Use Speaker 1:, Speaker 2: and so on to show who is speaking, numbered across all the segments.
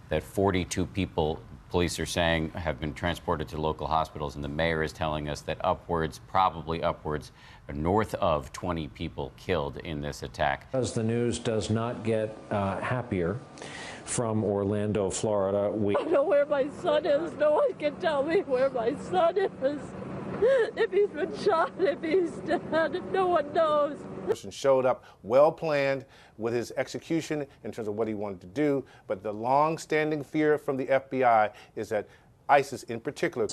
Speaker 1: that 42 people, police are saying, have been transported to local hospitals, and the mayor is telling us that probably upwards, north of 20 people killed in this attack.
Speaker 2: As the news does not get happier from Orlando, Florida,
Speaker 3: I don't know where my son is. No one can tell me where my son is. If he's been shot, if he's dead, no one knows.
Speaker 4: Showed up well planned with his execution in terms of what he wanted to do, but the long-standing fear from the FBI is that ISIS in particular.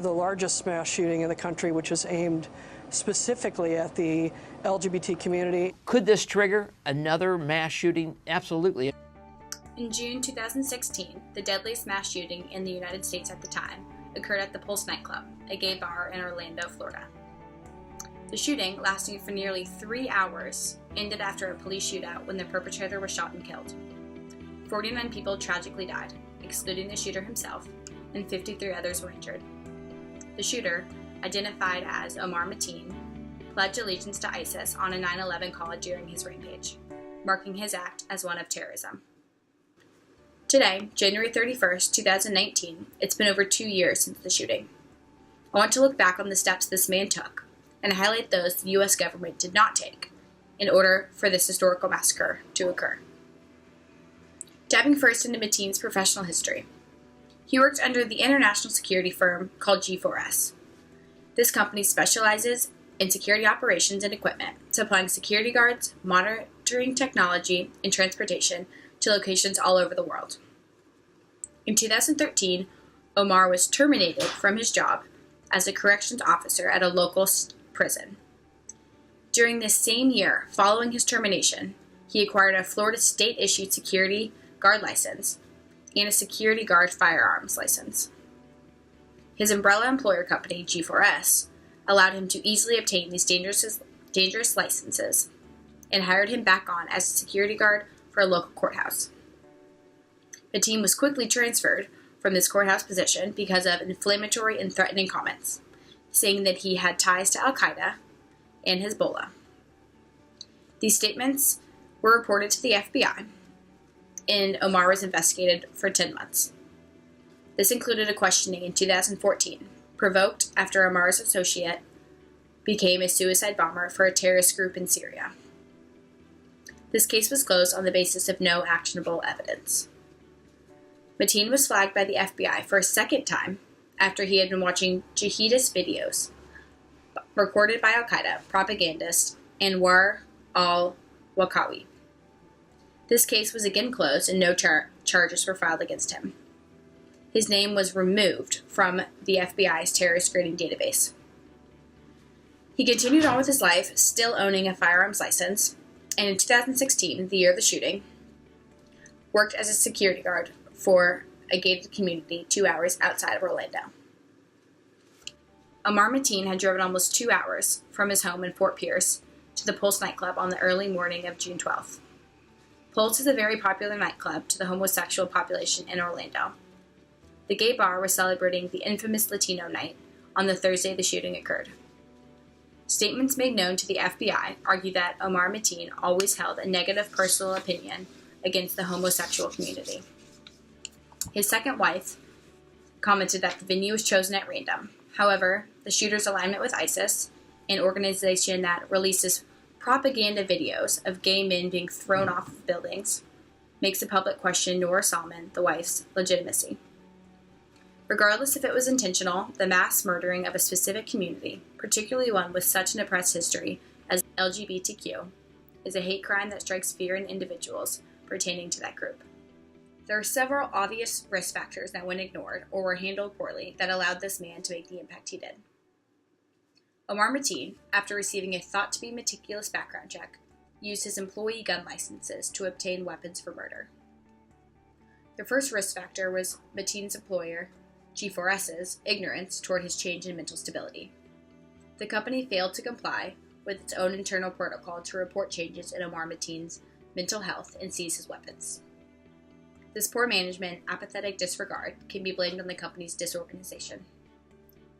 Speaker 5: The largest mass shooting in the country, which is aimed specifically at the LGBT community.
Speaker 6: Could this trigger another mass shooting? Absolutely.
Speaker 7: In June 2016, the deadliest mass shooting in the United States at the time occurred at the Pulse nightclub, a gay bar in Orlando, Florida. The shooting, lasting for nearly 3 hours, ended after a police shootout when the perpetrator was shot and killed. 49 people tragically died, excluding the shooter himself, and 53 others were injured. The shooter, identified as Omar Mateen, pledged allegiance to ISIS on a 9/11 call during his rampage, marking his act as one of terrorism. Today, January 31st, 2019, it's been over 2 years since the shooting. I want to look back on the steps this man took and highlight those the U.S. government did not take in order for this historical massacre to occur. Diving first into Mateen's professional history. He worked under the international security firm called G4S. This company specializes in security operations and equipment, supplying security guards, monitoring technology, and transportation to locations all over the world. In 2013, Omar was terminated from his job as a corrections officer at a local prison. During this same year, following his termination, he acquired a Florida state-issued security guard license and a security guard firearms license. His umbrella employer company, G4S, allowed him to easily obtain these dangerous licenses and hired him back on as a security guard for a local courthouse. The team was quickly transferred from this courthouse position because of inflammatory and threatening comments, saying that he had ties to Al-Qaeda and Hezbollah. These statements were reported to the FBI, and Omar was investigated for 10 months. This included a questioning in 2014, provoked after Omar's associate became a suicide bomber for a terrorist group in Syria. This case was closed on the basis of no actionable evidence. Mateen was flagged by the FBI for a second time after he had been watching jihadist videos recorded by Al-Qaeda propagandist Anwar al-Wakawi. This case was again closed and no charges were filed against him. His name was removed from the FBI's terrorist screening database. He continued on with his life, still owning a firearms license, and in 2016, the year of the shooting, worked as a security guard for a gated community 2 hours outside of Orlando. Omar Mateen had driven almost 2 hours from his home in Fort Pierce to the Pulse nightclub on the early morning of June 12th. Pulse is a very popular nightclub to the homosexual population in Orlando. The gay bar was celebrating the infamous Latino night on the Thursday the shooting occurred. Statements made known to the FBI argue that Omar Mateen always held a negative personal opinion against the homosexual community. His second wife commented that the venue was chosen at random. However, the shooter's alignment with ISIS, an organization that releases propaganda videos of gay men being thrown off of buildings, makes the public question Noor Salman, the wife's, legitimacy. Regardless if it was intentional, the mass murdering of a specific community, particularly one with such an oppressed history as LGBTQ, is a hate crime that strikes fear in individuals pertaining to that group. There are several obvious risk factors that went ignored or were handled poorly that allowed this man to make the impact he did. Omar Mateen, after receiving a thought-to-be meticulous background check, used his employee gun licenses to obtain weapons for murder. The first risk factor was Mateen's employer, G4S's, ignorance toward his change in mental stability. The company failed to comply with its own internal protocol to report changes in Omar Mateen's mental health and seize his weapons. This poor management, apathetic disregard can be blamed on the company's disorganization.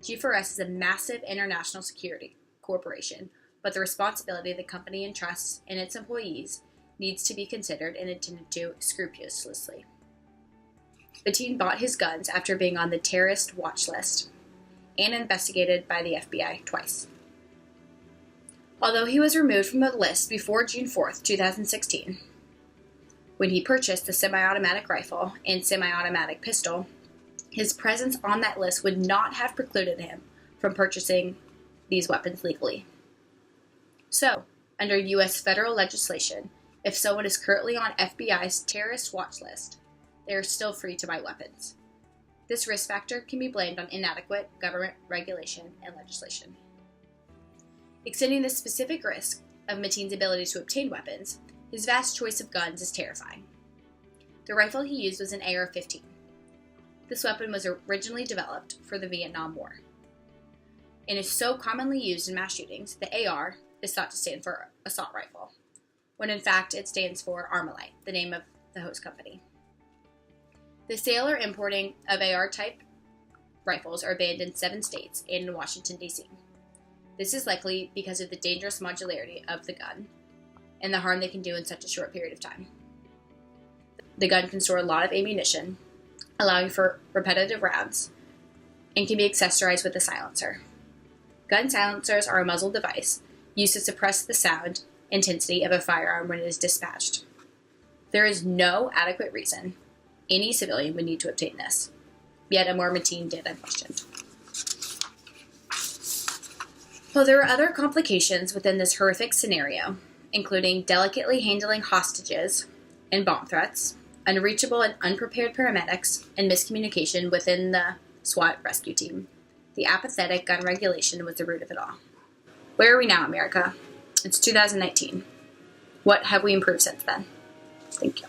Speaker 7: G4S is a massive international security corporation, but the responsibility the company entrusts in its employees needs to be considered and attended to scrupulously. Mateen bought his guns after being on the terrorist watch list and investigated by the FBI twice. Although he was removed from the list before June 4th, 2016, when he purchased the semi-automatic rifle and semi-automatic pistol, his presence on that list would not have precluded him from purchasing these weapons legally. So, under U.S. federal legislation, if someone is currently on FBI's terrorist watch list, they are still free to buy weapons. This risk factor can be blamed on inadequate government regulation and legislation. Extending the specific risk of Mateen's ability to obtain weapons, his vast choice of guns is terrifying. The rifle he used was an AR-15. This weapon was originally developed for the Vietnam War and is so commonly used in mass shootings. The AR is thought to stand for assault rifle, when in fact it stands for Armalite, the name of the host company. The sale or importing of AR-type rifles are banned in 7 states and in Washington, D.C. This is likely because of the dangerous modularity of the gun and the harm they can do in such a short period of time. The gun can store a lot of ammunition, allowing for repetitive rounds, and can be accessorized with a silencer. Gun silencers are a muzzle device used to suppress the sound intensity of a firearm when it is dispatched. There is no adequate reason any civilian would need to obtain this, yet a more Mateen did unquestioned. While there are other complications within this horrific scenario, including delicately handling hostages and bomb threats, unreachable and unprepared paramedics, and miscommunication within the SWAT rescue team, the apathetic gun regulation was the root of it all. Where are we now, America? It's 2019. What have we improved since then? Thank you.